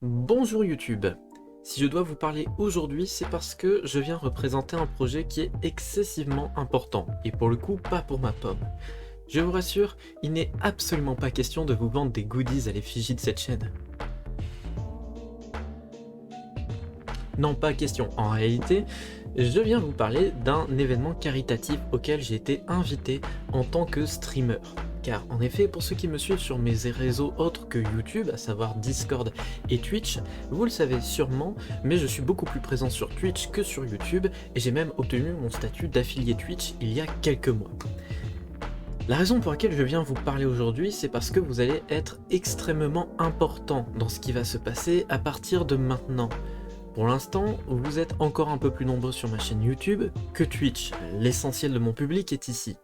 Bonjour YouTube. Si je dois vous parler aujourd'hui, c'est parce que je viens représenter un projet qui est excessivement important, et pour le coup pas pour ma pomme. Je vous rassure, il n'est absolument pas question de vous vendre des goodies à l'effigie de cette chaîne. Non, pas question. En réalité, je viens vous parler d'un événement caritatif auquel j'ai été invité en tant que streamer. Car en effet, pour ceux qui me suivent sur mes réseaux autres que YouTube, à savoir Discord et Twitch, vous le savez sûrement, mais je suis beaucoup plus présent sur Twitch que sur YouTube, et j'ai même obtenu mon statut d'affilié Twitch il y a quelques mois. La raison pour laquelle je viens vous parler aujourd'hui, c'est parce que vous allez être extrêmement important dans ce qui va se passer à partir de maintenant. Pour l'instant, vous êtes encore un peu plus nombreux sur ma chaîne YouTube que Twitch. L'essentiel de mon public est ici.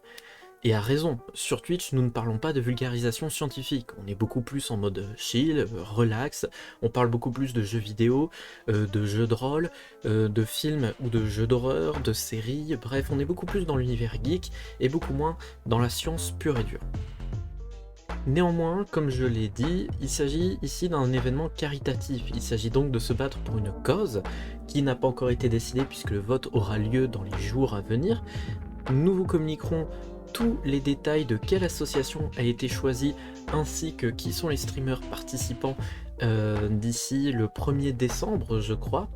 Et à raison, sur Twitch, nous ne parlons pas de vulgarisation scientifique. On est beaucoup plus en mode chill, relax. On parle beaucoup plus de jeux vidéo, de jeux de rôle, de films ou de jeux d'horreur, de séries. Bref, on est beaucoup plus dans l'univers geek et beaucoup moins dans la science pure et dure. Néanmoins, comme je l'ai dit, il s'agit ici d'un événement caritatif. Il s'agit donc de se battre pour une cause qui n'a pas encore été décidée puisque le vote aura lieu dans les jours à venir. Nous vous communiquerons tous les détails de quelle association a été choisie ainsi que qui sont les streamers participants d'ici le 1er décembre, je crois.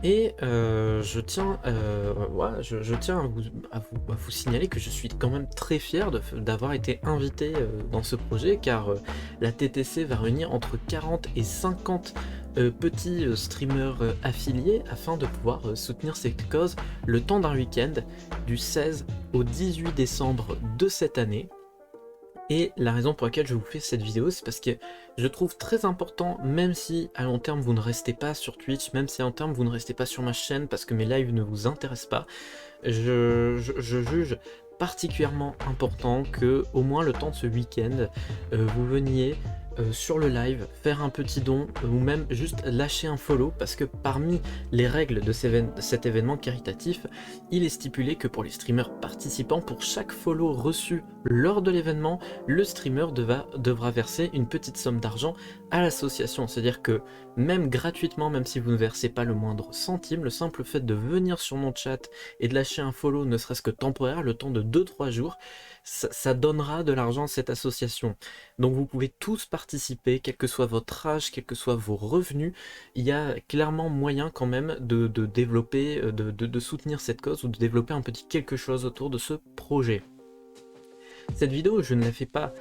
Et je tiens à vous signaler que je suis quand même très fier d'avoir été invité dans ce projet, car la TTC va réunir entre 40 et 50 petits streamers affiliés afin de pouvoir soutenir cette cause le temps d'un week-end du 16 au 18 décembre de cette année. Et la raison pour laquelle je vous fais cette vidéo, c'est parce que je trouve très important, même si à long terme vous ne restez pas sur Twitch, même si à long terme vous ne restez pas sur ma chaîne parce que mes lives ne vous intéressent pas, je juge particulièrement important que au moins le temps de ce week-end, vous veniez sur le live, faire un petit don ou même juste lâcher un follow, parce que parmi les règles de cet événement caritatif, il est stipulé que pour les streamers participants, pour chaque follow reçu lors de l'événement, le streamer devra verser une petite somme d'argent à l'association. C'est-à-dire que même gratuitement, même si vous ne versez pas le moindre centime, le simple fait de venir sur mon chat et de lâcher un follow, ne serait-ce que temporaire, le temps de 2-3 jours, ça donnera de l'argent à cette association. Donc vous pouvez tous participer, quel que soit votre âge, quels que soient vos revenus. Il y a clairement moyen quand même de développer, de soutenir cette cause ou de développer un petit quelque chose autour de ce projet. Cette vidéo, je ne la fais pas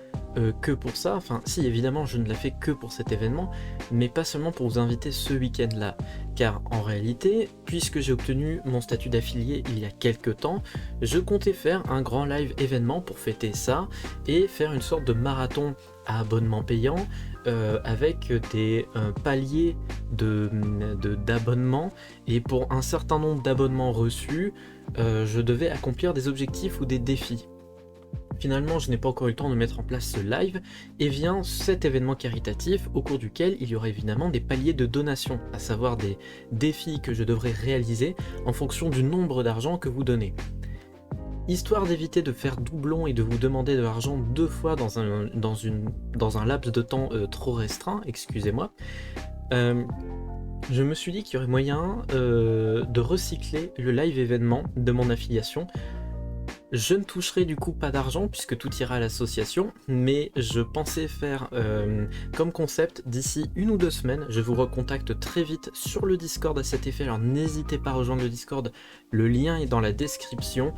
que pour ça, enfin si évidemment je ne la fais que pour cet événement, mais pas seulement pour vous inviter ce week-end là, car en réalité, puisque j'ai obtenu mon statut d'affilié il y a quelques temps, je comptais faire un grand live événement pour fêter ça, et faire une sorte de marathon à abonnement payant, avec des paliers d'abonnements, et pour un certain nombre d'abonnements reçus, je devais accomplir des objectifs ou des défis. Finalement, je n'ai pas encore eu le temps de mettre en place ce live, et vient cet événement caritatif au cours duquel il y aura évidemment des paliers de donation, à savoir des défis que je devrais réaliser en fonction du nombre d'argent que vous donnez. Histoire d'éviter de faire doublon et de vous demander de l'argent 2 fois dans un laps de temps trop restreint, excusez-moi, je me suis dit qu'il y aurait moyen de recycler le live événement de mon affiliation. Je ne toucherai du coup pas d'argent puisque tout ira à l'association, mais je pensais faire comme concept d'ici 1 ou 2 semaines. Je vous recontacte très vite sur le Discord à cet effet, alors n'hésitez pas à rejoindre le Discord, le lien est dans la description.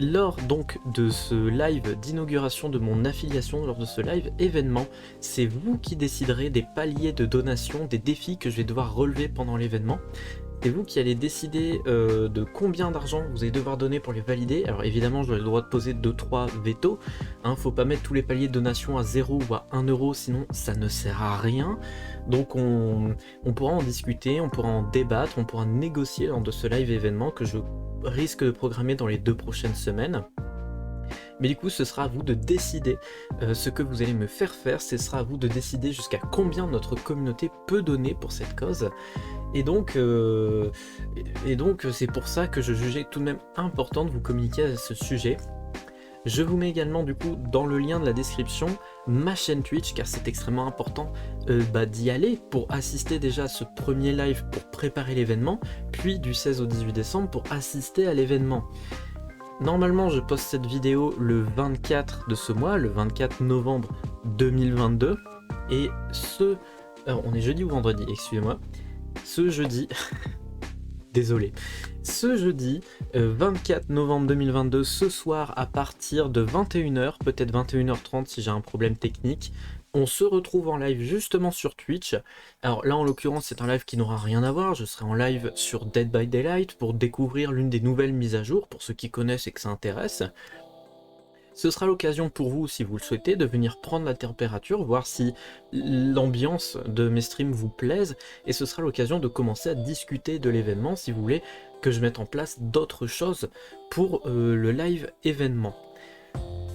Lors donc de ce live d'inauguration de mon affiliation, lors de ce live événement, c'est vous qui déciderez des paliers de donation, des défis que je vais devoir relever pendant l'événement. C'est vous qui allez décider de combien d'argent vous allez devoir donner pour les valider. Alors évidemment, j'aurai le droit de poser 2-3 veto. Faut pas mettre tous les paliers de donation à 0 ou à 1 euro, sinon ça ne sert à rien. Donc on pourra en discuter, on pourra en débattre, on pourra négocier lors de ce live événement que je risque de programmer dans les 2 prochaines semaines. Mais du coup, ce sera à vous de décider ce que vous allez me faire faire, ce sera à vous de décider jusqu'à combien notre communauté peut donner pour cette cause. Et donc c'est pour ça que je jugeais tout de même important de vous communiquer à ce sujet. Je vous mets également du coup dans le lien de la description ma chaîne Twitch, car c'est extrêmement important d'y aller pour assister déjà à ce premier live pour préparer l'événement, puis du 16 au 18 décembre pour assister à l'événement. Normalement je poste cette vidéo le 24 de ce mois, le 24 novembre 2022, et alors, on est jeudi ou vendredi, excusez-moi, ce jeudi... Désolé. Ce jeudi 24 novembre 2022, ce soir à partir de 21h, peut-être 21h30 si j'ai un problème technique, on se retrouve en live justement sur Twitch. Alors là en l'occurrence c'est un live qui n'aura rien à voir, je serai en live sur Dead by Daylight pour découvrir l'une des nouvelles mises à jour, pour ceux qui connaissent et que ça intéresse. Ce sera l'occasion pour vous, si vous le souhaitez, de venir prendre la température, voir si l'ambiance de mes streams vous plaise, et ce sera l'occasion de commencer à discuter de l'événement si vous voulez que je mette en place d'autres choses pour le live événement.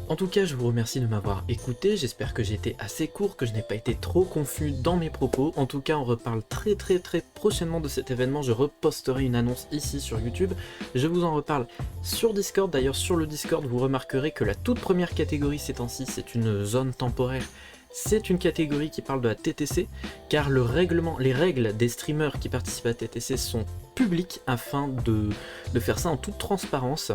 En tout cas, je vous remercie de m'avoir écouté, j'espère que j'ai été assez court, que je n'ai pas été trop confus dans mes propos. En tout cas, on reparle très prochainement de cet événement, je reposterai une annonce ici sur YouTube. Je vous en reparle sur Discord, d'ailleurs sur le Discord vous remarquerez que la toute première catégorie ces temps-ci, c'est une zone temporaire. C'est une catégorie qui parle de la TTC, car les règles des streamers qui participent à la TTC sont publiques afin de faire ça en toute transparence.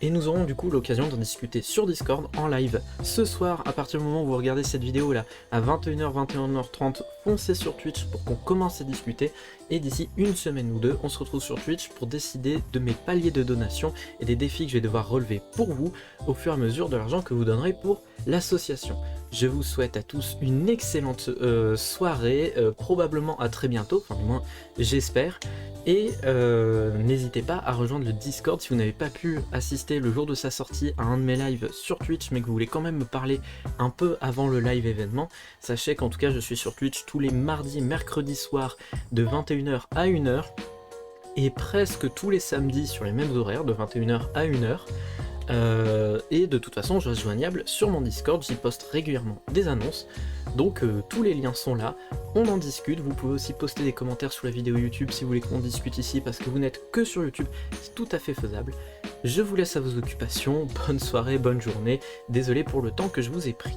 Et nous aurons du coup l'occasion d'en discuter sur Discord en live ce soir. À partir du moment où vous regardez cette vidéo là à 21h, 21h30, foncez sur Twitch pour qu'on commence à discuter. Et d'ici une semaine ou deux, on se retrouve sur Twitch pour décider de mes paliers de donation et des défis que je vais devoir relever pour vous au fur et à mesure de l'argent que vous donnerez pour l'association. Je vous souhaite à tous une excellente soirée, probablement à très bientôt, enfin du moins j'espère. Et n'hésitez pas à rejoindre le Discord si vous n'avez pas pu assister le jour de sa sortie à un de mes lives sur Twitch, mais que vous voulez quand même me parler un peu avant le live événement. Sachez qu'en tout cas je suis sur Twitch tous les mardis, mercredis soirs de 21h à 1h, et presque tous les samedis sur les mêmes horaires de 21h à 1h. Et de toute façon je reste joignable sur mon Discord, j'y poste régulièrement des annonces, donc tous les liens sont là, on en discute. Vous pouvez aussi poster des commentaires sous la vidéo YouTube si vous voulez qu'on discute ici, parce que vous n'êtes que sur YouTube, c'est tout à fait faisable. Je vous laisse à vos occupations, bonne soirée, bonne journée, désolé pour le temps que je vous ai pris.